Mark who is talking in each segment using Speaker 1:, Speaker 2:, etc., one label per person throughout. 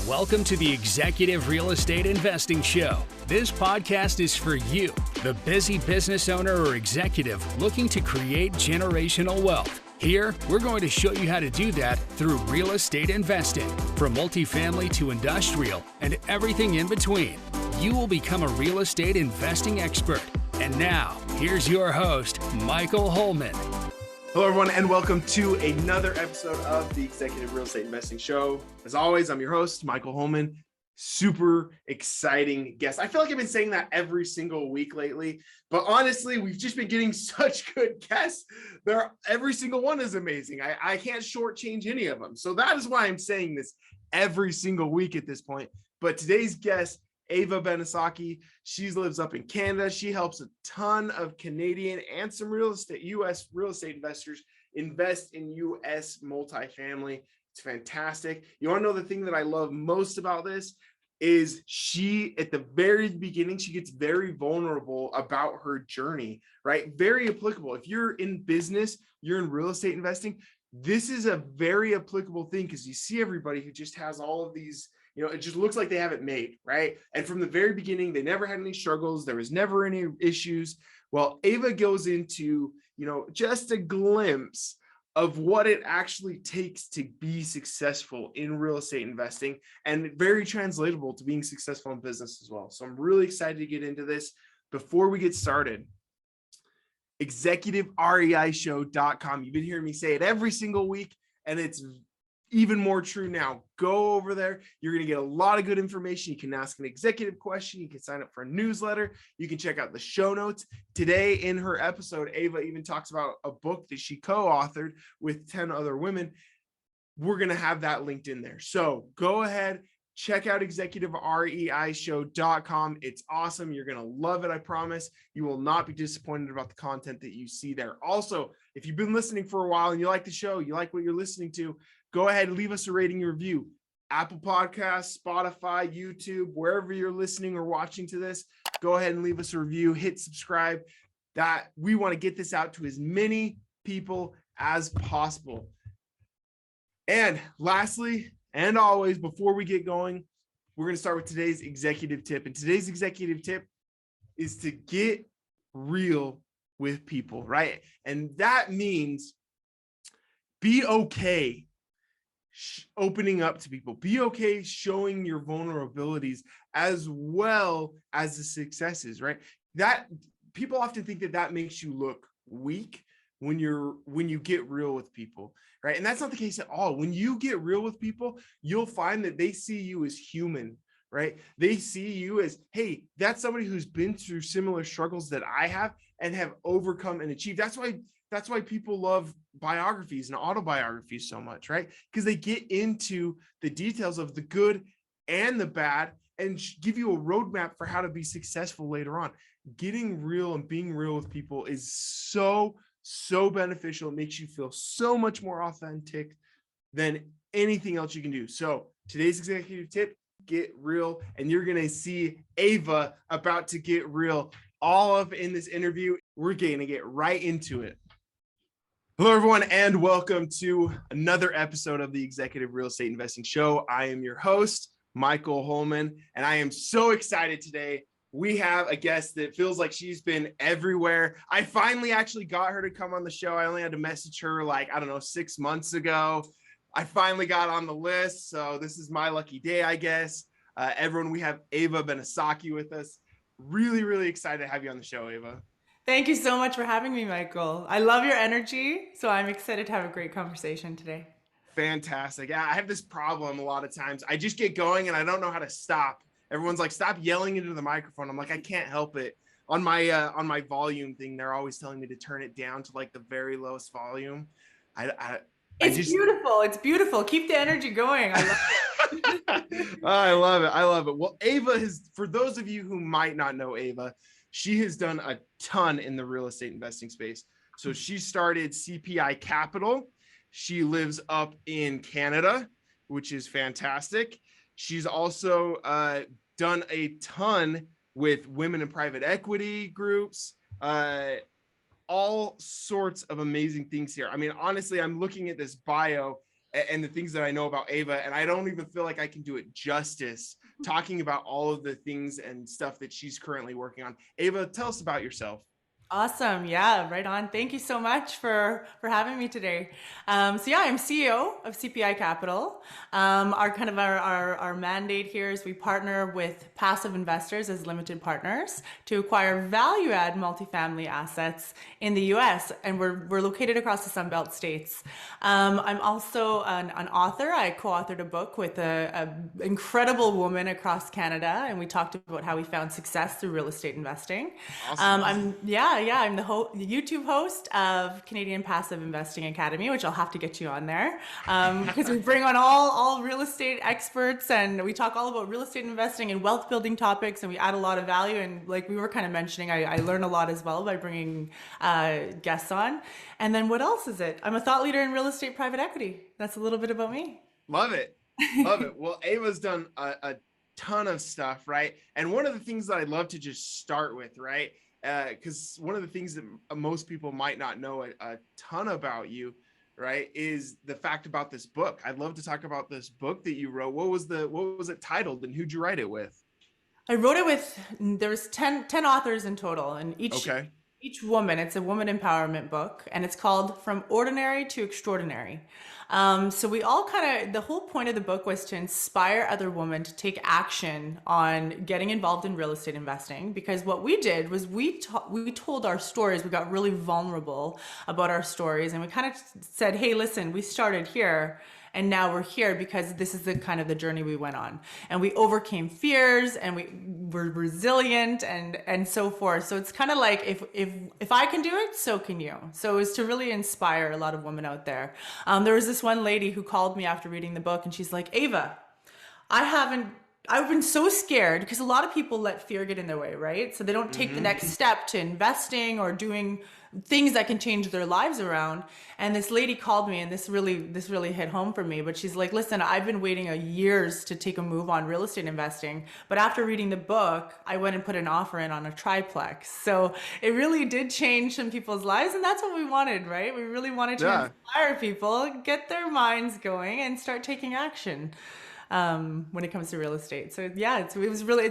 Speaker 1: Welcome to the Executive Real Estate Investing Show. This podcast is for you, the busy business owner or executive looking to create generational wealth. Here, we're going to show you how to do that through real estate investing, from multifamily to industrial and everything in between. You will become a real estate investing expert. And now, here's your host, Michael Holman.
Speaker 2: Hello, everyone, and welcome to another episode of the Executive Real Estate Investing Show. As always, I'm your host, Michael Holman. Super exciting guest. I feel like I've been saying that every single week lately, but honestly, we've just been getting such good guests. Every single one is amazing. I can't shortchange any of them. So that is why I'm saying this every single week at this point. But today's guest, Ava Benesocky, she lives up in Canada. She helps a ton of Canadian and some U.S. real estate investors invest in U.S. multifamily. It's fantastic. You want to know the thing that I love most about this is she, at the very beginning, she gets very vulnerable about her journey, right? Very applicable. If you're in business, you're in real estate investing, this is a very applicable thing because you see everybody who just has all of these, it just looks like they have it made, right? And from the very beginning, they never had any struggles. There was never any issues. Well, Ava goes into, just a glimpse of what it actually takes to be successful in real estate investing, and very translatable to being successful in business as well. So I'm really excited to get into this. Before we get started, executivereishow.com. You've been hearing me say it every single week, and it's even more true now. Go over there. You're going to get a lot of good information. You can ask an executive question. You can sign up for a newsletter. You can check out the show notes. Today in her episode, Ava even talks about a book that she co-authored with 10 other women. We're going to have that linked in there. So go ahead, check out executivereishow.com. It's awesome. You're going to love it. I promise. You will not be disappointed about the content that you see there. Also, if you've been listening for a while and you like the show, you like what you're listening to, go ahead and leave us a rating and review. Apple Podcasts, Spotify, YouTube, wherever you're listening or watching to this, go ahead and leave us a review, hit subscribe. That we want to get this out to as many people as possible. And lastly, and always, before we get going, we're going to start with today's executive tip. And today's executive tip is to get real with people, right? And that means be okay opening up to people. Be okay showing your vulnerabilities as well as the successes, right? That people often think that makes you look weak when you get real with people, right? And that's not the case at all. When you get real with people, you'll find that they see you as human, right? They see you as, hey, that's somebody who's been through similar struggles that I have and have overcome and achieved. That's why people love biographies and autobiographies so much, right? Because they get into the details of the good and the bad and give you a roadmap for how to be successful later on. Getting real and being real with people is so beneficial. It makes you feel so much more authentic than anything else you can do. So today's executive tip, get real, and you're going to see Ava about to get real all up in this interview. We're going to get right into it. Hello, everyone, and welcome to another episode of the Executive Real Estate Investing Show. I am your host, Michael Holman, and I am so excited today. We have a guest that feels like she's been everywhere. I finally actually got her to come on the show. I only had to message her 6 months ago. I finally got on the list, so this is my lucky day, I guess. Everyone, we have Ava Benesocky with us. Really, really excited to have you on the show, Ava.
Speaker 3: Thank you so much for having me, Michael. I love your energy, so I'm excited to have a great conversation today.
Speaker 2: Fantastic. Yeah, I have this problem a lot of times. I just get going and I don't know how to stop. Everyone's like, stop yelling into the microphone. I'm like, I can't help it. On my volume thing, they're always telling me to turn it down to like the very lowest volume.
Speaker 3: It's beautiful. It's beautiful. Keep the energy going. I love it.
Speaker 2: I love it. I love it. Well, Ava for those of you who might not know Ava, she has done a ton in the real estate investing space. So she started CPI Capital. She lives up in Canada, which is fantastic. She's also done a ton with women in private equity groups, all sorts of amazing things here. I mean, honestly, I'm looking at this bio and the things that I know about Ava. And I don't even feel like I can do it justice talking about all of the things and stuff that she's currently working on. Ava, tell us about yourself.
Speaker 3: Awesome. Yeah, right on. Thank you so much for having me today. So yeah, I'm CEO of CPI Capital. Our mandate here is we partner with passive investors as limited partners to acquire value add multifamily assets in the U.S. and we're located across the Sunbelt states. I'm also an author. I co-authored a book with a incredible woman across Canada, and we talked about how we found success through real estate investing.
Speaker 2: Awesome.
Speaker 3: I'm the YouTube host of Canadian Passive Investing Academy, which I'll have to get you on there because we bring on all real estate experts and we talk all about real estate investing and wealth building topics, and we add a lot of value. And like we were kind of mentioning, I learn a lot as well by bringing guests on. And then what else is it? I'm a thought leader in real estate private equity. That's a little bit about me.
Speaker 2: Love it. Love it. Well, Ava's done a ton of stuff, right? And one of the things that I'd love to just start with, right? Because one of the things that most people might not know a ton about you, right, is the fact about this book. I'd love to talk about this book that you wrote. What was it titled, and who'd you write it with?
Speaker 3: I wrote it with, there's 10 authors in total, and each woman, it's a woman empowerment book, and it's called From Ordinary to Extraordinary. So we all the whole point of the book was to inspire other women to take action on getting involved in real estate investing, because what we did was we told our stories. We got really vulnerable about our stories, and we kind of said, hey, listen, we started here and now we're here because this is the journey we went on, and we overcame fears and we were resilient and so forth. So it's kind of like, if I can do it, so can you. So it's to really inspire a lot of women out there. There was this one lady who called me after reading the book, and she's like, Ava, I've been so scared, because a lot of people let fear get in their way, right? So they don't take the next step to investing or doing things that can change their lives around. And this lady called me, and this really hit home for me. But she's like, listen, I've been waiting years to take a move on real estate investing, but after reading the book, I went and put an offer in on a triplex. So it really did change some people's lives, and that's what we wanted, right? We really wanted to inspire people, get their minds going, and start taking action when it comes to real estate. So yeah, it's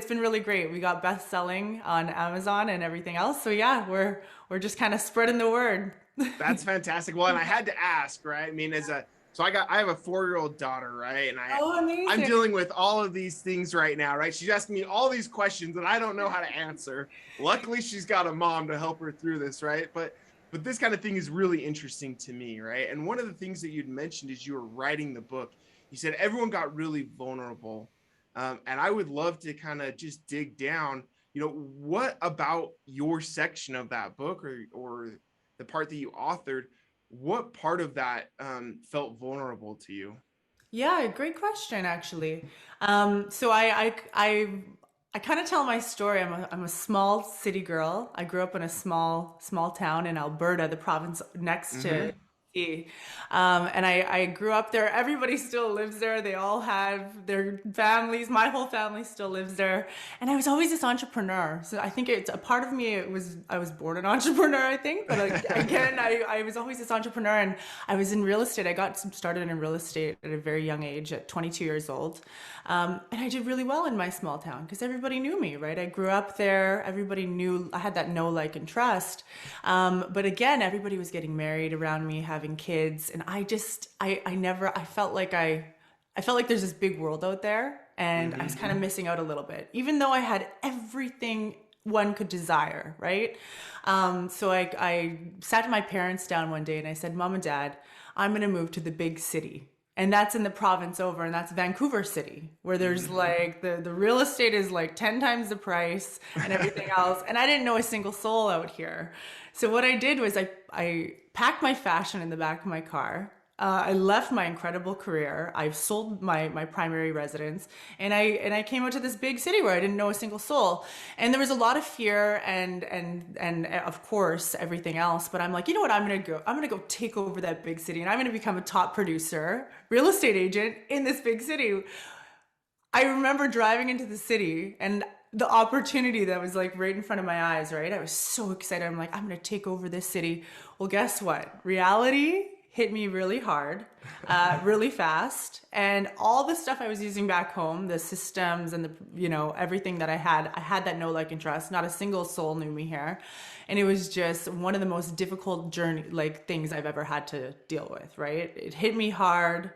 Speaker 3: been really great. We got best selling on Amazon and everything else. So yeah, we're just kind of spreading the word.
Speaker 2: That's fantastic. Well, and I had to ask, right? I mean, I have a 4-year-old daughter, right? And I'm dealing with all of these things right now, right? She's asking me all these questions and I don't know how to answer. Luckily, she's got a mom to help her through this, right? But this kind of thing is really interesting to me, right? And one of the things that you'd mentioned is you were writing the book. You said everyone got really vulnerable. And I would love to kind of just dig down, what about your section of that book or the part that you authored, what part of that felt vulnerable to you?
Speaker 3: Yeah, great question, actually. So I kind of tell my story. I'm a small city girl. I grew up in a small town in Alberta, the province next to BC. And I grew up there. Everybody still lives there. They all have their families. My whole family still lives there. And I was always this entrepreneur. So I think it's a part of me. I was born an entrepreneur, I think. But again, I was always this entrepreneur, and I was in real estate. I got started in real estate at a very young age, at 22 years old. And I did really well in my small town because everybody knew me, right? I grew up there. Everybody knew I had that know, like, and trust. But again, everybody was getting married around me, having kids. And I felt like there's this big world out there, and I was kind of missing out a little bit, even though I had everything one could desire, right? So I sat my parents down one day and I said, Mom and Dad, I'm going to move to the big city. And that's in the province over, and that's Vancouver City, where there's like the real estate is like 10 times the price and everything else. And I didn't know a single soul out here. So what I did was I packed my fashion in the back of my car. I left my incredible career. I've sold my primary residence, and I came out to this big city where I didn't know a single soul. And there was a lot of fear and of course everything else. But I'm like, you know what? I'm gonna go take over that big city, and I'm gonna become a top producer, real estate agent in this big city. I remember driving into the city and the opportunity that was like right in front of my eyes, right? I was so excited. I'm like, I'm gonna take over this city. Well, guess what? Reality hit me really hard, really fast. And all the stuff I was using back home, the systems and everything that I had that know, like, and trust. Not a single soul knew me here. And it was just one of the most difficult things I've ever had to deal with, right? It hit me hard.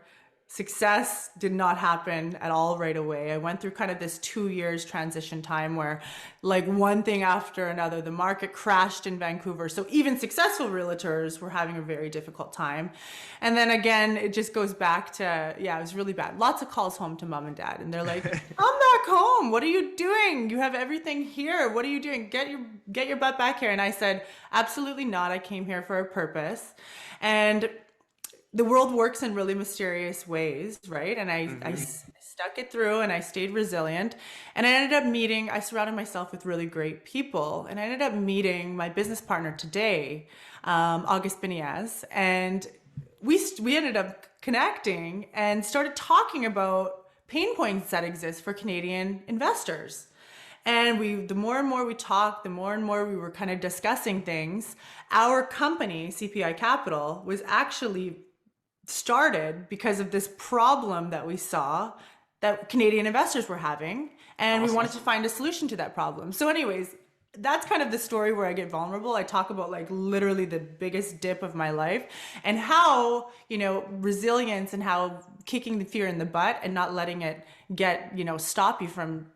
Speaker 3: Success did not happen at all right away. I went through kind of this 2 years transition time where, like, one thing after another, the market crashed in Vancouver. So even successful realtors were having a very difficult time. And then again, it just goes back to, it was really bad. Lots of calls home to mom and dad. And they're like, come back home. What are you doing? You have everything here. What are you doing? Get your butt back here. And I said, absolutely not. I came here for a purpose. And the world works in really mysterious ways, right? And I stuck it through and I stayed resilient. And I surrounded myself with really great people. And I ended up meeting my business partner today, Ava Benesocky. And we ended up connecting and started talking about pain points that exist for Canadian investors. And the more and more we talked, the more and more we were kind of discussing things. Our company, CPI Capital, was actually started because of this problem that we saw that Canadian investors were having, and awesome. We wanted to find a solution to that problem. So anyways, that's kind of the story where I get vulnerable. I talk about, like, literally the biggest dip of my life and how, resilience and how kicking the fear in the butt and not letting it stop you from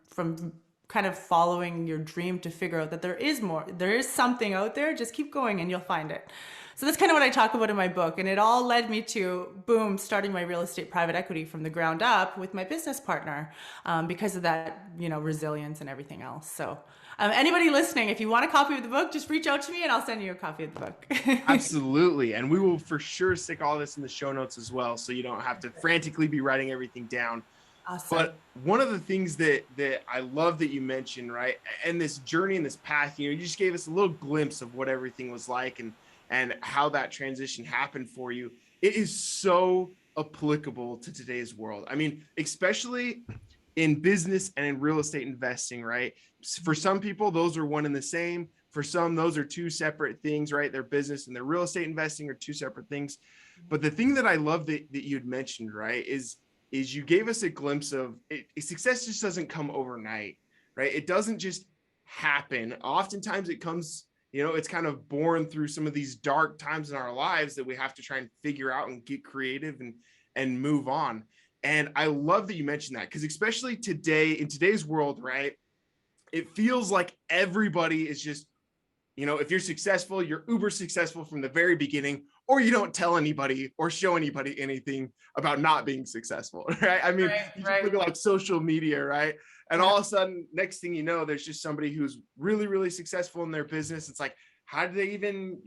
Speaker 3: kind of following your dream to figure out that there is something out there. Just keep going and you'll find it. So that's kind of what I talk about in my book. And it all led me to, boom, starting my real estate private equity from the ground up with my business partner because of that, resilience and everything else. So anybody listening, if you want a copy of the book, just reach out to me and I'll send you a copy of the book.
Speaker 2: Absolutely. And we will for sure stick all this in the show notes as well, so you don't have to frantically be writing everything down.
Speaker 3: Awesome.
Speaker 2: But one of the things that I love that you mentioned, right, and this journey and this path, you just gave us a little glimpse of what everything was like and how that transition happened for you. It is so applicable to today's world. I mean, especially in business and in real estate investing, right? For some people, those are one and the same. For some, those are two separate things, right? Their business and their real estate investing are two separate things. But the thing that I love that you'd mentioned, right, is you gave us a glimpse of it. Success just doesn't come overnight, right? It doesn't just happen. Oftentimes it comes, it's kind of born through some of these dark times in our lives that we have to try and figure out and get creative and move on. And I love that you mentioned that, because especially today, in today's world, right, it feels like everybody is just, if you're successful, you're uber successful from the very beginning, or you don't tell anybody or show anybody anything about not being successful, right? I mean, you just look at like social media, right? And all of a sudden, next thing you know, there's just somebody who's really, really successful in their business. It's like, how did they even,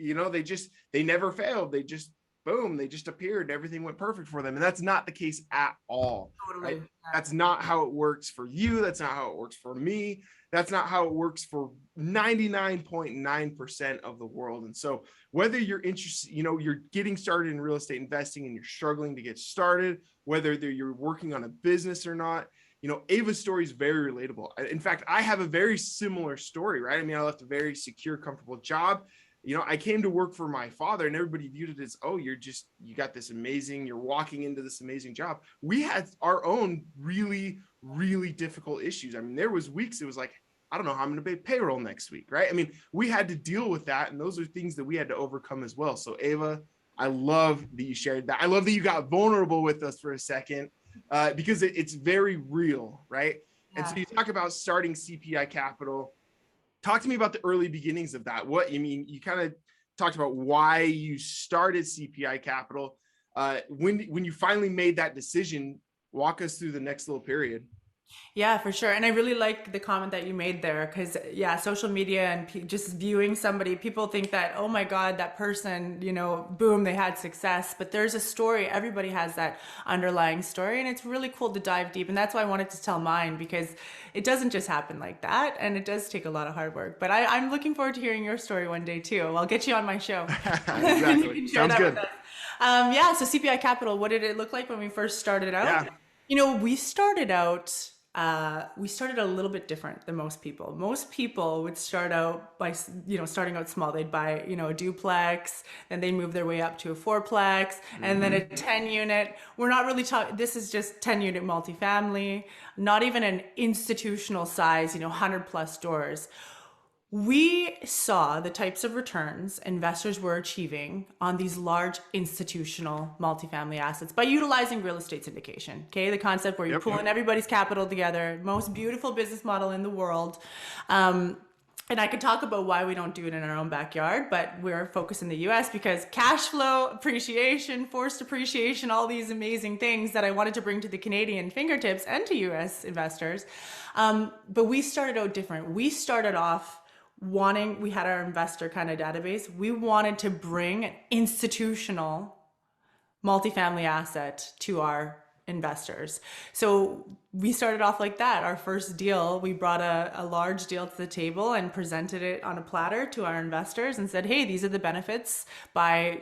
Speaker 2: they never failed. They just, boom, they just appeared. Everything went perfect for them. And that's not the case at all.
Speaker 3: Totally.
Speaker 2: Right? That's not how it works for you. That's not how it works for me. That's not how it works for 99.9% of the world. And so whether you're interested, you're getting started in real estate investing and you're struggling to get started, whether you're working on a business or not, Ava's story is very relatable. In fact, I have a very similar story, right? I mean, I left a very secure, comfortable job. I came to work for my father and everybody viewed it as, oh, you got this amazing, you're walking into this amazing job. We had our own really, really difficult issues. I mean, there was weeks it was like, I don't know how I'm going to pay payroll next week, right? I mean, we had to deal with that. And those are things that we had to overcome as well. So Ava, I love that you shared that. I love that you got vulnerable with us for a second because it's very real, right? Yeah. And so you talk about starting CPI Capital. Talk to me about the early beginnings of that. You kind of talked about why you started CPI Capital. When you finally made that decision, walk us through the next little period.
Speaker 3: Yeah, for sure. And I really like the comment that you made there because, social media and just viewing somebody, people think that, oh my God, that person, boom, they had success. But there's a story. Everybody has that underlying story. And it's really cool to dive deep. And that's why I wanted to tell mine, because it doesn't just happen like that. And it does take a lot of hard work. But I'm looking forward to hearing your story one day too. I'll get you on my show.
Speaker 2: Exactly. Sounds good.
Speaker 3: So CPI Capital, what did it look like when we first started out?
Speaker 2: Yeah.
Speaker 3: We started out we started a little bit different than most people. Most people would start out by, starting out small. They'd buy, a duplex, and they'd move their way up to a fourplex, and then a 10 unit. We're not really talking, this is just 10 unit multifamily, not even an institutional size, 100 plus doors. We saw the types of returns investors were achieving on these large institutional multifamily assets by utilizing real estate syndication. Okay, the concept where you're pulling everybody's capital together, most beautiful business model in the world. And I could talk about why we don't do it in our own backyard, but we're focused in the U.S. because cash flow, appreciation, forced appreciation, all these amazing things that I wanted to bring to the Canadian fingertips and to U.S. investors. But we started out different. We started off we had our investor kind of database. We wanted to bring an institutional multifamily asset to our investors. So we started off like that. Our first deal, we brought a large deal to the table and presented it on a platter to our investors and said, hey, these are the benefits by,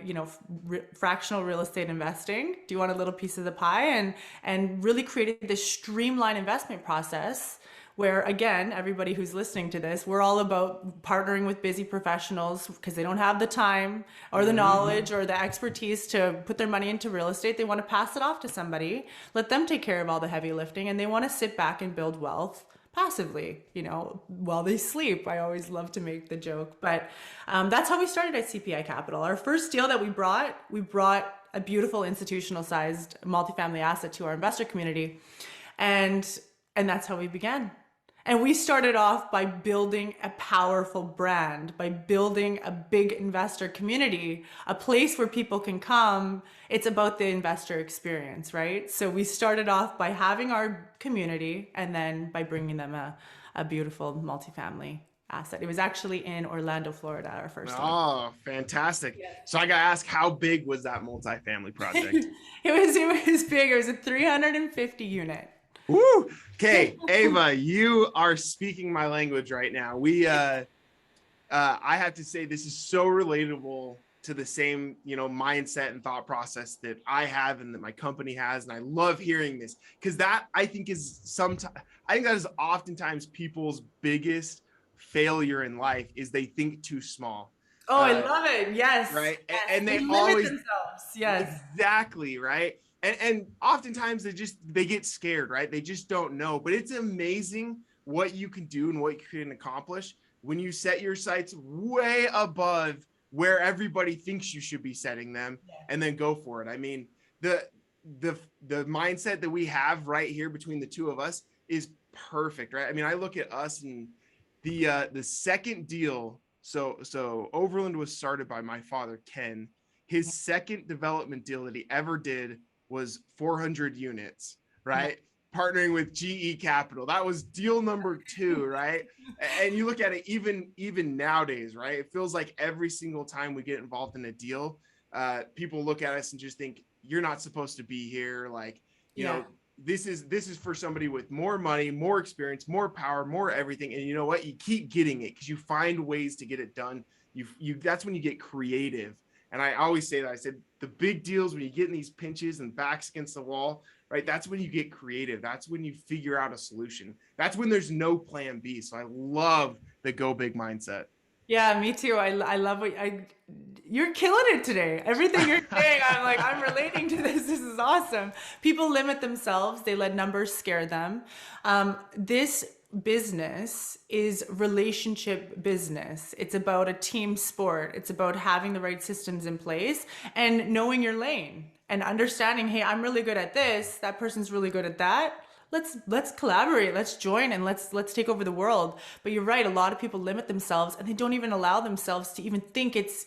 Speaker 3: fractional real estate investing. Do you want a little piece of the pie? And really created this streamlined investment process where, again, everybody who's listening to this, we're all about partnering with busy professionals because they don't have the time or the knowledge or the expertise to put their money into real estate. They want to pass it off to somebody, let them take care of all the heavy lifting, and they want to sit back and build wealth passively, while they sleep. I always love to make the joke, but that's how we started at CPI Capital. Our first deal that we brought a beautiful institutional sized multifamily asset to our investor community, and that's how we began. And we started off by building a powerful brand, by building a big investor community, a place where people can come. It's about the investor experience, right? So we started off by having our community and then by bringing them a beautiful multifamily asset. It was actually in Orlando, Florida, our first one.
Speaker 2: Oh, fantastic. Yeah. So I got to ask, how big was that multifamily project?
Speaker 3: It was big. It was a 350 unit.
Speaker 2: Woo! Okay, Ava, you are speaking my language right now. I have to say this is so relatable to the same, mindset and thought process that I have and that my company has. And I love hearing this because that I think that is oftentimes people's biggest failure in life is they think too small.
Speaker 3: Oh, I love it. Yes.
Speaker 2: Right.
Speaker 3: Yes.
Speaker 2: And they
Speaker 3: limit
Speaker 2: always
Speaker 3: themselves. Yes.
Speaker 2: Exactly. Right. And oftentimes they get scared, right? They just don't know, but it's amazing what you can do and what you can accomplish when you set your sights way above where everybody thinks you should be setting them and then go for it. I mean, the mindset that we have right here between the two of us is perfect, right? I mean, I look at us and the second deal. So Overland was started by my father, Ken. His second development deal that he ever did was 400 units, right? Partnering with GE Capital. That was deal number 2, right? And you look at it even nowadays, right? It feels like every single time we get involved in a deal, people look at us and just think, you're not supposed to be here. Like, you know, this is for somebody with more money, more experience, more power, more everything. And you know what? You keep getting it because you find ways to get it done. That's when you get creative. And I always say that. I said, the big deals, when you get in these pinches and backs against the wall, right? That's when you get creative. That's when you figure out a solution. That's when there's no plan B. So I love the go big mindset.
Speaker 3: Yeah, me too. I love you're killing it today. Everything you're saying, I'm relating to this. This is awesome. People limit themselves. They let numbers scare them. This business is relationship business. It's about a team sport. It's about having the right systems in place and knowing your lane and understanding, hey, I'm really good at this. That person's really good at that. Let's collaborate. Let's join and let's take over the world. But you're right. A lot of people limit themselves and they don't even allow themselves to even think it's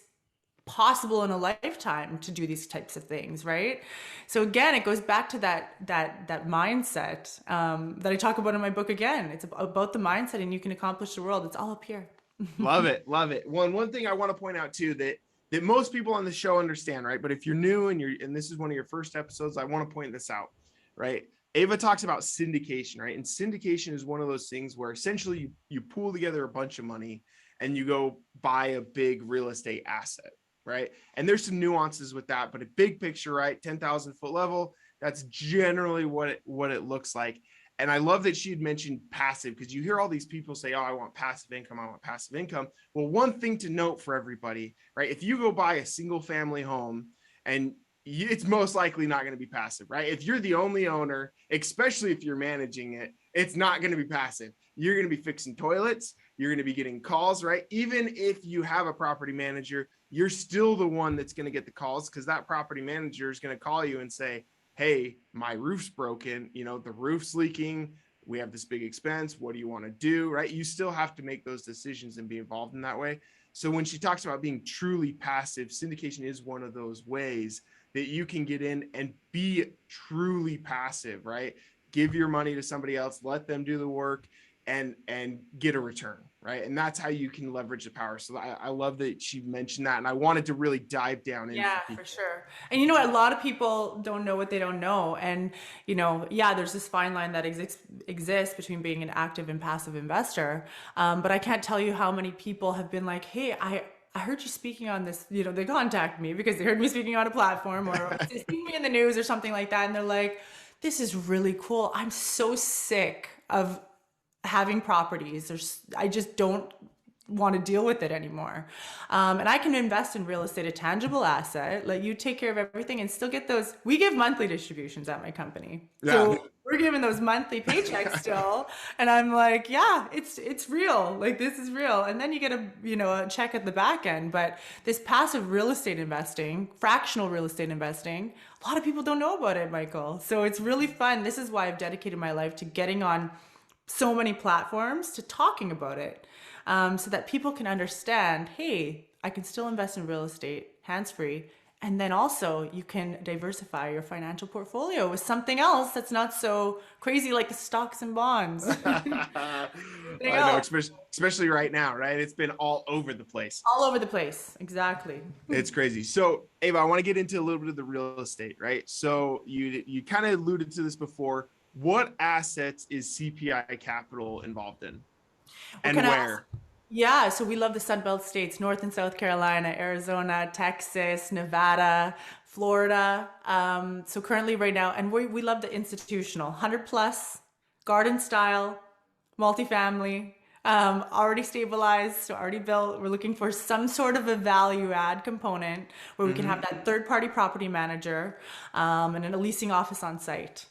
Speaker 3: possible in a lifetime to do these types of things, right? So again, it goes back to that mindset that I talk about in my book. Again, it's about the mindset, and you can accomplish the world. It's all up here.
Speaker 2: Love it. One thing I want to point out too that most people on the show understand, right? But if you're new and this is one of your first episodes, I want to point this out, right? Ava talks about syndication, right? And syndication is one of those things where essentially you pool together a bunch of money and you go buy a big real estate asset, right? And there's some nuances with that, but a big picture, right? 10,000 foot level, that's generally what it looks like. And I love that she had mentioned passive, because you hear all these people say, oh, I want passive income. I want passive income. Well, one thing to note for everybody, right? If you go buy a single family home, and it's most likely not going to be passive, right? If you're the only owner, especially if you're managing it, it's not going to be passive. You're going to be fixing toilets. You're going to be getting calls, right? Even if you have a property manager, you're still the one that's going to get the calls, because that property manager is going to call you and say, hey, my roof's broken, the roof's leaking, we have this big expense, what do you want to do, right? You still have to make those decisions and be involved in that way. So when she talks about being truly passive, syndication is one of those ways that you can get in and be truly passive, right? Give your money to somebody else, let them do the work, and get a return, right? And that's how you can leverage the power. So I love that she mentioned that, and I wanted to really dive down into
Speaker 3: Yeah, for sure. And a lot of people don't know what they don't know. And, there's this fine line that exists between being an active and passive investor. But I can't tell you how many people have been like, hey, I heard you speaking on this, they contact me because they heard me speaking on a platform, or they see me in the news or something like that. And they're like, this is really cool. I'm so sick of having properties. I just don't want to deal with it anymore. And I can invest in real estate, a tangible asset, let you take care of everything and still get those. We give monthly distributions at my company. Yeah. So we're giving those monthly paychecks still. And I'm like, yeah, it's real. Like, this is real. And then you get a check at the back end. But this passive real estate investing, fractional real estate investing, a lot of people don't know about it, Michael. So it's really fun. This is why I've dedicated my life to getting on so many platforms, to talking about it, so that people can understand, hey, I can still invest in real estate hands-free. And then also you can diversify your financial portfolio with something else that's not so crazy, like the stocks and bonds.
Speaker 2: I know, especially right now, right? It's been all over the place.
Speaker 3: All over the place. Exactly.
Speaker 2: It's crazy. So Ava, I want to get into a little bit of the real estate, right? So you kind of alluded to this before. What assets is CPI Capital involved in, and where?
Speaker 3: Yeah, so we love the Sunbelt states, North and South Carolina, Arizona, Texas, Nevada, Florida. So currently right now, and we love the institutional, 100 plus, garden style, multifamily, already stabilized, so already built. We're looking for some sort of a value add component where we can have that third party property manager, and then a leasing office on site.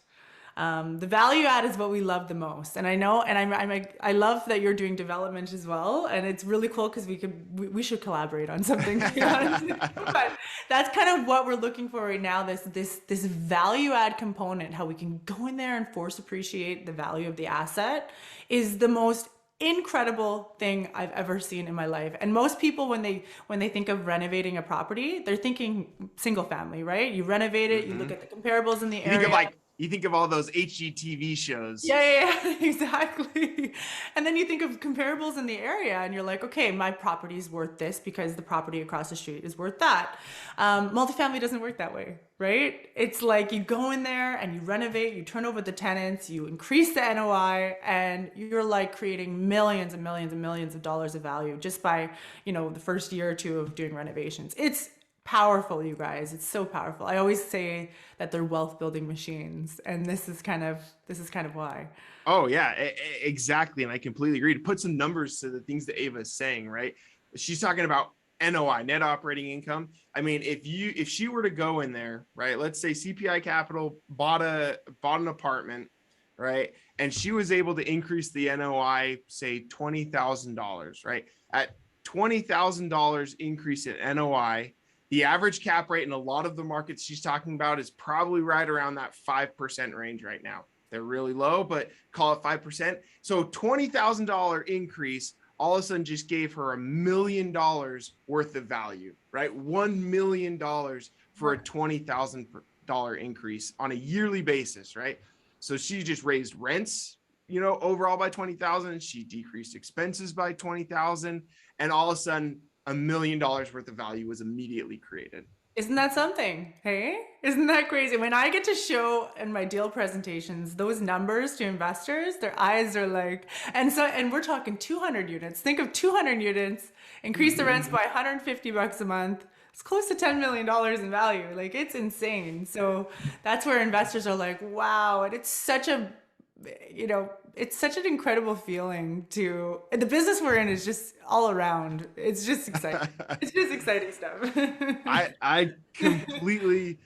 Speaker 3: The value add is what we love the most. And I know, and I love that you're doing development as well. And it's really cool because we should collaborate on something, to be honest. But that's kind of what we're looking for right now. This value add component, how we can go in there and force appreciate the value of the asset, is the most incredible thing I've ever seen in my life. And most people, when they think of renovating a property, they're thinking single family, right? You renovate it, you look at the comparables in the area.
Speaker 2: You think of all those HGTV shows.
Speaker 3: Yeah, exactly. And then you think of comparables in the area and you're like, okay, my property is worth this because the property across the street is worth that. Multifamily doesn't work that way, right? It's like you go in there and you renovate, you turn over the tenants, you increase the NOI, and you're like creating millions and millions and millions of dollars of value just by, the first year or two of doing renovations. It's powerful, you guys. It's so powerful. I always say that they're wealth building machines, and this is kind of why.
Speaker 2: Oh yeah, exactly. And I completely agree. To put some numbers to the things that Ava is saying, right? She's talking about NOI, net operating income. I mean, if she were to go in there, right? Let's say CPI Capital bought an apartment, right? And she was able to increase the NOI, say $20,000, right? At $20,000 increase in NOI, the average cap rate in a lot of the markets she's talking about is probably right around that 5% range right now. They're really low, but call it 5%. So $20,000 increase all of a sudden just gave her $1 million worth of value, right? $1 million for a $20,000 increase on a yearly basis, right? So she just raised rents, overall by 20,000. She decreased expenses by 20,000, and all of a sudden $1 million worth of value was immediately created.
Speaker 3: Isn't that something? Hey, isn't that crazy? When I get to show in my deal presentations those numbers to investors, their eyes are like, and we're talking 200 units. Think of 200 units, increase the rents by $150 a month. It's close to $10 million in value. Like, it's insane. So that's where investors are like, wow. And it's such a you know, it's such an incredible feeling to, the business we're in is just all around. It's just exciting. It's just exciting stuff.
Speaker 2: I completely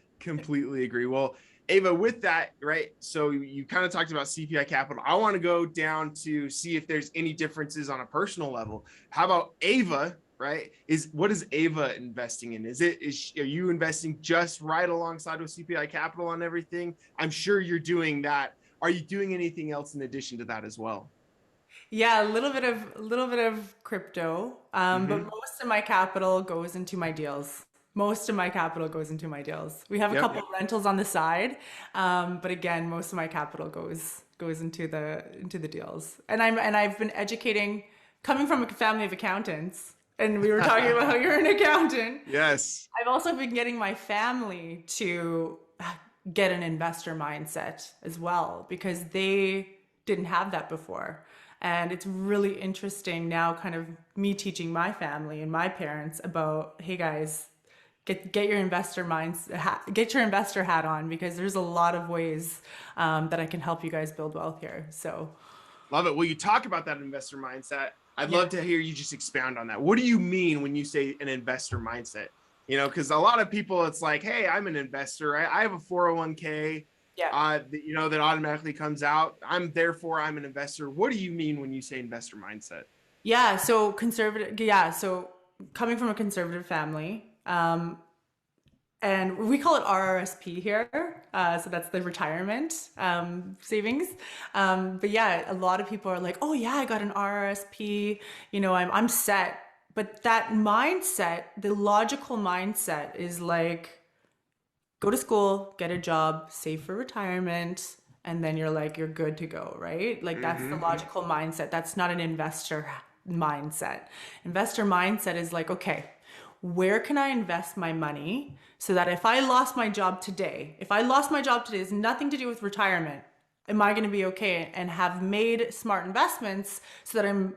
Speaker 2: agree. Well, Ava, with that, right? So you kind of talked about CPI Capital. I want to go down to see if there's any differences on a personal level. How about Ava, right? What is Ava investing in? Are you investing just right alongside with CPI Capital on everything? I'm sure you're doing that. Are you doing anything else in addition to that as well?
Speaker 3: Yeah, a little bit of crypto, but
Speaker 2: Mm-hmm.
Speaker 3: most of my capital goes into my deals. Most of my capital goes into my deals. We have a
Speaker 2: Yep.
Speaker 3: couple rentals on the side, but again, most of my capital goes into the deals. And I've been educating, coming from a family of accountants, and we were talking about how you're an accountant.
Speaker 2: Yes.
Speaker 3: I've also been getting my family to get an investor mindset as well because they didn't have that before. And it's really interesting now, kind of me teaching my family and my parents about, hey guys, get your get your investor hat on because there's a lot of ways that I can help you guys build wealth here. So
Speaker 2: Love it. Well, you talk about that investor mindset. I'd
Speaker 3: yeah.
Speaker 2: love to hear you just expound on that. What do you mean when you say an investor mindset? Because a lot of people, it's like, hey, I'm an investor. I have a 401k,
Speaker 3: Yeah.
Speaker 2: that automatically comes out. Therefore, I'm an investor. What do you mean when you say investor mindset?
Speaker 3: Yeah, so conservative, yeah, so coming from a conservative family, and we call it RRSP here. So that's the retirement savings. But yeah, a lot of people are like, oh yeah, I got an RRSP, I'm set. But that mindset, the logical mindset is like, go to school, get a job, save for retirement, and then you're good to go, right? Like that's the
Speaker 2: Mm-hmm.
Speaker 3: logical mindset. That's not an investor mindset. Investor mindset is like, okay, where can I invest my money so that if I lost my job today, it's nothing to do with retirement. Am I going to be okay and have made smart investments so that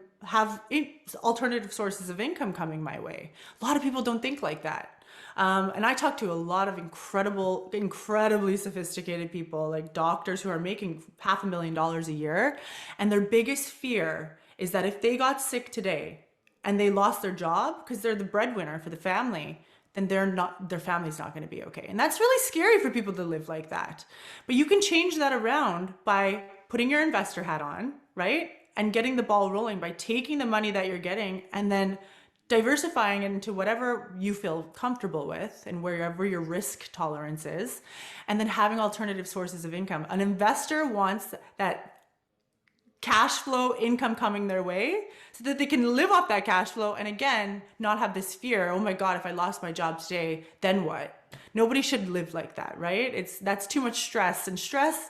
Speaker 3: alternative sources of income coming my way? A lot of people don't think like that. And I talk to a lot of incredibly sophisticated people, like doctors who are making $500,000 a year. And their biggest fear is that if they got sick today and they lost their job because they're the breadwinner for the family, then their family's not going to be okay. And that's really scary for people to live like that. But you can change that around by putting your investor hat on, right? And getting the ball rolling by taking the money that you're getting and then diversifying it into whatever you feel comfortable with and wherever your risk tolerance is, and then having alternative sources of income. An investor wants that cash flow income coming their way so that they can live off that cash flow and again not have this fear, oh my god, if I lost my job today, then what? Nobody should live like that, right? That's too much stress, and stress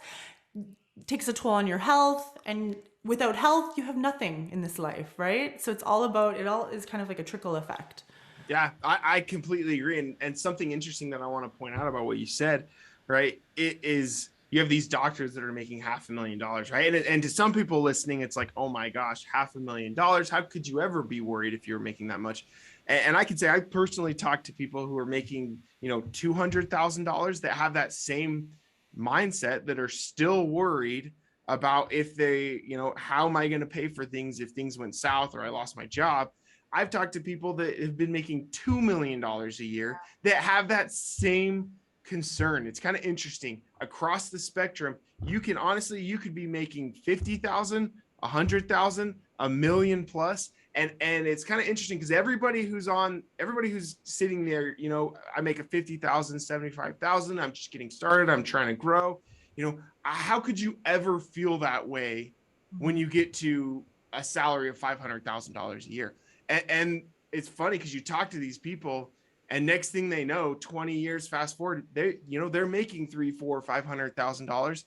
Speaker 3: takes a toll on your health, and without health you have nothing in this life, right? So it all is kind of like a trickle effect.
Speaker 2: Yeah, I completely agree. And something interesting that I want to point out about what you said, right? It is you have these doctors that are making $500,000, right? And to some people listening, it's like, oh my gosh, $500,000. How could you ever be worried if you're making that much? And I can say I personally talk to people who are making, $200,000 that have that same mindset that are still worried about if they, how am I going to pay for things if things went south or I lost my job. I've talked to people that have been making $2 million a year that have that same concern. It's kind of interesting across the spectrum. You could be making 50,000, 100,000, a million plus. And it's kind of interesting because everybody who's sitting there, I make a 50,000, 75,000. I'm just getting started. I'm trying to grow. How could you ever feel that way when you get to a salary of $500,000 a year? And it's funny because you talk to these people and next thing they know, 20 years fast forward, they're making $300,000, $400,000, $500,000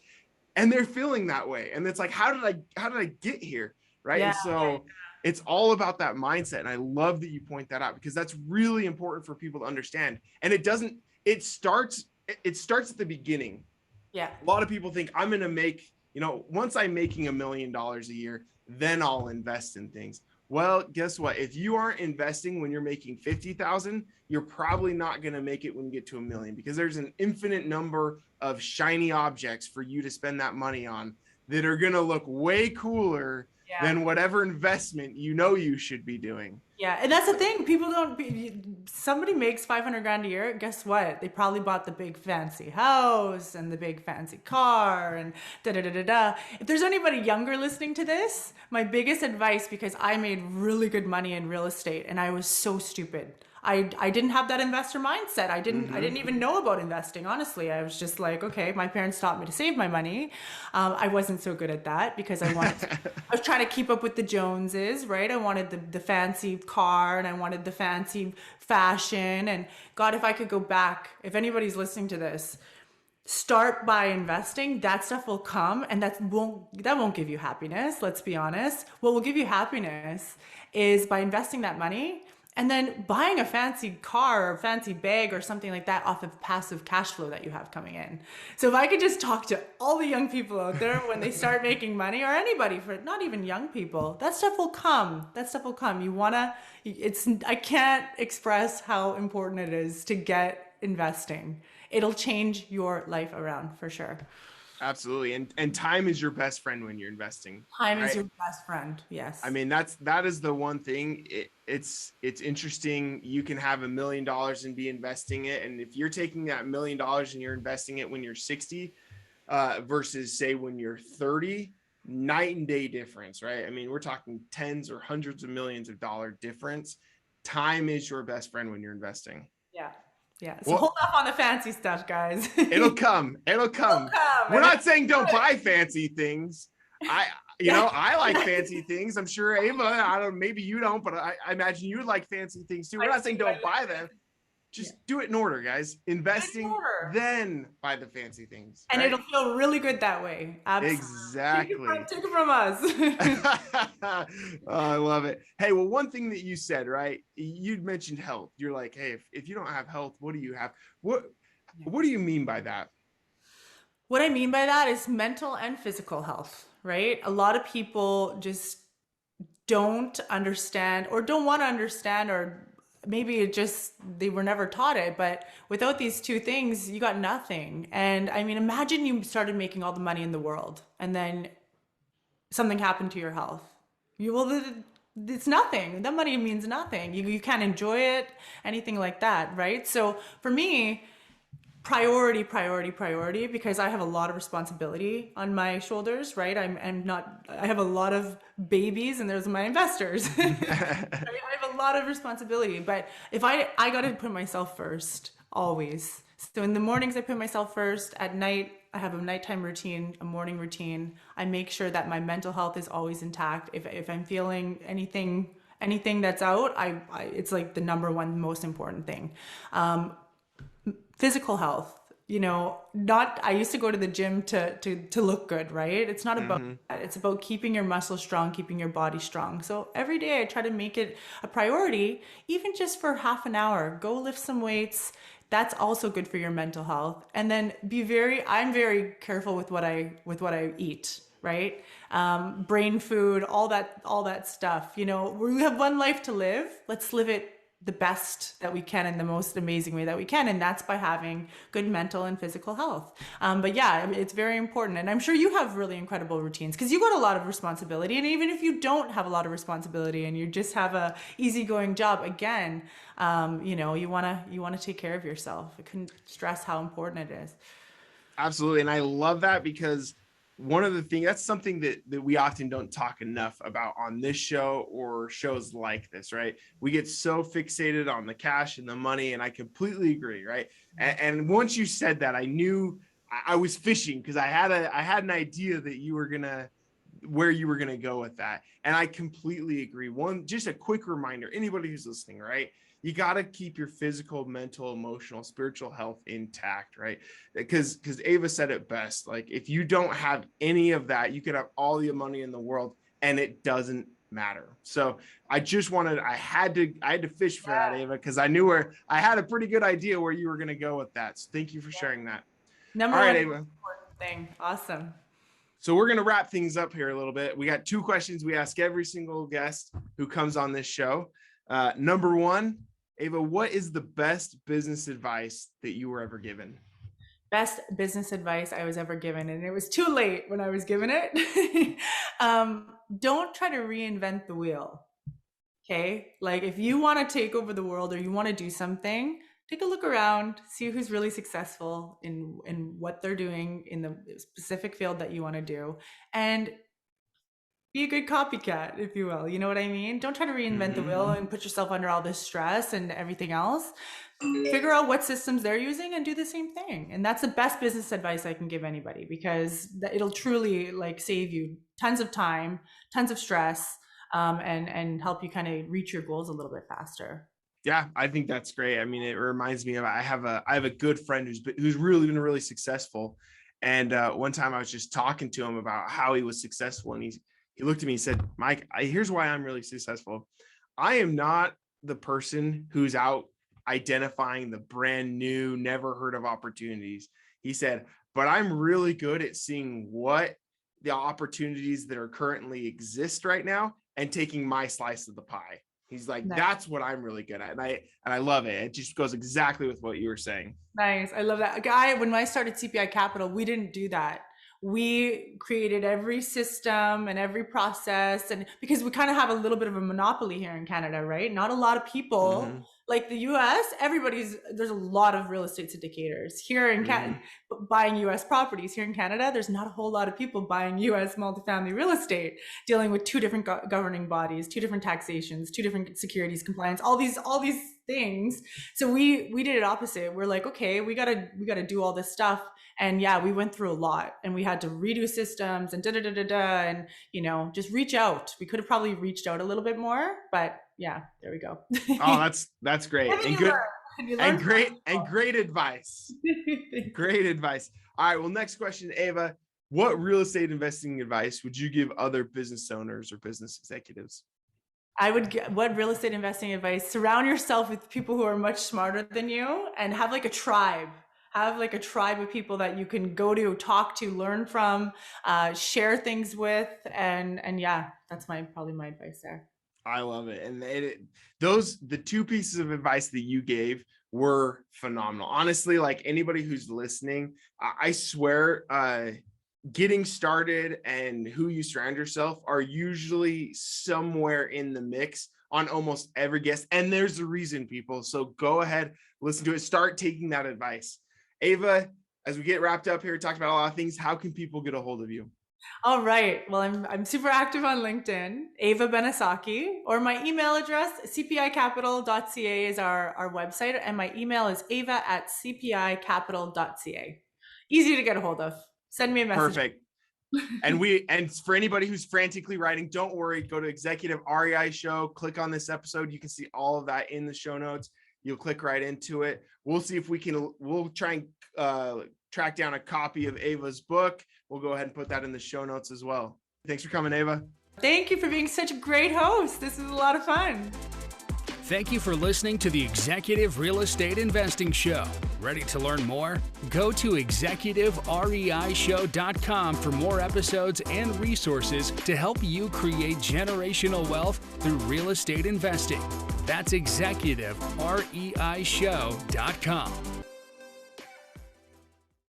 Speaker 2: and they're feeling that way. And it's like, how did I get here? Right.
Speaker 3: Yeah.
Speaker 2: And so it's all about that mindset. And I love that you point that out because that's really important for people to understand. And it starts at the beginning.
Speaker 3: Yeah.
Speaker 2: A lot of people think I'm going to make, once I'm making $1 million a year, then I'll invest in things. Well, guess what? If you aren't investing when you're making 50,000, you're probably not going to make it when you get to $1 million because there's an infinite number of shiny objects for you to spend that money on that are going to look way cooler
Speaker 3: Yeah.
Speaker 2: than whatever investment you should be doing.
Speaker 3: Yeah, and that's the thing. People don't. Somebody makes 500 grand a year. Guess what? They probably bought the big fancy house and the big fancy car and da da da da da. If there's anybody younger listening to this, my biggest advice, because I made really good money in real estate and I was so stupid. I didn't have that investor mindset. I didn't even know about investing. Honestly, I was just like, okay, my parents taught me to save my money. I wasn't so good at that because I was trying to keep up with the Joneses, right? I wanted the fancy car and I wanted the fancy fashion. And God, if I could go back, if anybody's listening to this, start by investing. That stuff will come, and that won't give you happiness. Let's be honest. What will give you happiness is by investing that money and then buying a fancy car or fancy bag or something like that off of passive cash flow that you have coming in. So if I could just talk to all the young people out there when they start making money, or anybody, for not even young people, that stuff will come. That stuff will come. I can't express how important it is to get investing. It'll change your life around for sure.
Speaker 2: Absolutely. And time is your best friend when you're investing.
Speaker 3: Time is your best friend. Yes.
Speaker 2: I mean, that is the one thing. It's interesting. You can have $1 million and be investing it. And if you're taking that $1 million and you're investing it when you're 60 versus say when you're 30, night and day difference, right? I mean, we're talking tens or hundreds of millions of dollar difference. Time is your best friend when you're investing.
Speaker 3: Yeah. Yeah. So hold off on the fancy stuff, guys.
Speaker 2: It'll come. It'll come. We're not saying don't buy fancy things. I like fancy things. I'm sure Ava, maybe you don't, but I imagine you would like fancy things too. We're not saying don't buy them. Just do it in order, guys. Investing, then buy the fancy things.
Speaker 3: And it'll feel really good that way. Absolutely.
Speaker 2: Exactly.
Speaker 3: Take it from us.
Speaker 2: I love it. Hey, well, one thing that you said, right? You'd mentioned health. You're like, hey, if you don't have health, what do you have? What do you mean by that?
Speaker 3: What I mean by that is mental and physical health, right? A lot of people just don't understand or don't want to understand, or maybe they were never taught it, but without these two things, you got nothing. And I mean, imagine you started making all the money in the world and then something happened to your health. It's nothing. That money means nothing. You can't enjoy it, anything like that, right? So for me, priority, because I have a lot of responsibility on my shoulders, right? I have a lot of babies and those are my investors. I have a lot of responsibility, but if I got to put myself first always. So in the mornings, I put myself first. At night, I have a nighttime routine, a morning routine. I make sure that my mental health is always intact. If I'm feeling anything that's out, it's like the number one most important thing. Physical health, I used to go to the gym to look good, right? It's not about that. It's about keeping your muscles strong, keeping your body strong. So every day I try to make it a priority, even just for half an hour, go lift some weights. That's also good for your mental health. And then I'm very careful with what I eat, right? Brain food, all that stuff, we have one life to live. Let's live it the best that we can in the most amazing way that we can. And that's by having good mental and physical health. But yeah, it's very important. And I'm sure you have really incredible routines because you got a lot of responsibility. And even if you don't have a lot of responsibility and you just have a easygoing job, again, you want to take care of yourself. I couldn't stress how important it is.
Speaker 2: Absolutely. And I love that because one of the things, that's something that we often don't talk enough about on this show or shows like this, right? We get so fixated on the cash and the money, and I completely agree, right? And once you said that, I knew I was fishing because I had an idea that where you were gonna go with that. And I completely agree. Just a quick reminder, anybody who's listening, right? You got to keep your physical, mental, emotional, spiritual health intact, right? Because Ava said it best. Like, if you don't have any of that, you could have all the money in the world and it doesn't matter. So I had to fish for that, Ava, because I knew I had a pretty good idea where you were going to go with that. So thank you for sharing that.
Speaker 3: All right, Ava. Important thing. Awesome.
Speaker 2: So we're going to wrap things up here a little bit. We got 2 questions we ask every single guest who comes on this show. Number 1, Ava, what is the best business advice that you were ever given?
Speaker 3: best business advice I was ever given, and it was too late when I was given it. Don't try to reinvent the wheel. Okay. Like if you want to take over the world or you want to do something, take a look around, see who's really successful in what they're doing in the specific field that you want to do, and be a good copycat, if you will. You know what I mean? Don't try to reinvent the wheel and put yourself under all this stress and everything else. Figure out what systems they're using and do the same thing. And that's the best business advice I can give anybody, because it'll truly like save you tons of time, tons of stress, and help you kind of reach your goals a little bit faster.
Speaker 2: Yeah, I think that's great. I mean, it reminds me of I have a good friend who's really been really successful. And one time I was just talking to him about how he was successful, and he looked at me and said, Mike, here's why I'm really successful. I am not the person who's out identifying the brand new, never heard of opportunities. He said, but I'm really good at seeing what the opportunities that are currently exist right now and taking my slice of the pie. He's like,
Speaker 3: Nice.
Speaker 2: That's what I'm really good at. And I love it. It just goes exactly with what you were saying.
Speaker 3: Nice. I love that. When I started CPI Capital, we didn't do that. We created every system and every process, and because we kind of have a little bit of a monopoly here in Canada, right? Not a lot of people like the U.S. There's a lot of real estate syndicators here in Canada buying U.S. properties. Here in Canada, there's not a whole lot of people buying U.S. multifamily real estate, dealing with two different governing bodies, two different taxations, two different securities compliance, all these things. So we did it opposite. We're like, okay, we gotta do all this stuff. And yeah, we went through a lot, and we had to redo systems and and just reach out. We could have probably reached out a little bit more, but yeah, there we go.
Speaker 2: Oh, that's great. And good and great advice. Great advice. All right. Well, next question, Ava. What real estate investing advice would you give other business owners or business executives?
Speaker 3: What real estate investing advice? Surround yourself with people who are much smarter than you, and have like a tribe. Have like a tribe of people that you can go to, talk to, learn from, share things with, and yeah, that's probably my advice there.
Speaker 2: I love it. And the two pieces of advice that you gave were phenomenal. Honestly, like anybody who's listening, I swear, getting started and who you surround yourself are usually somewhere in the mix on almost every guest. And there's a reason, people. So go ahead, listen to it, start taking that advice. Ava, as we get wrapped up here, talked about a lot of things. How can people get a hold of you?
Speaker 3: All right. Well, I'm super active on LinkedIn, Ava Benesocky, or my email address, cpicapital.ca is our website. And my email is ava@cpicapital.ca. Easy to get a hold of. Send me a message.
Speaker 2: Perfect. And for anybody who's frantically writing, don't worry, go to Executive REI Show, click on this episode. You can see all of that in the show notes. You'll click right into it. We'll see if we'll try and track down a copy of Ava's book. We'll go ahead and put that in the show notes as well. Thanks for coming, Ava.
Speaker 3: Thank you for being such a great host. This is a lot of fun.
Speaker 1: Thank you for listening to the Executive Real Estate Investing Show. Ready to learn more? Go to executivereishow.com for more episodes and resources to help you create generational wealth through real estate investing. That's executivereishow.com.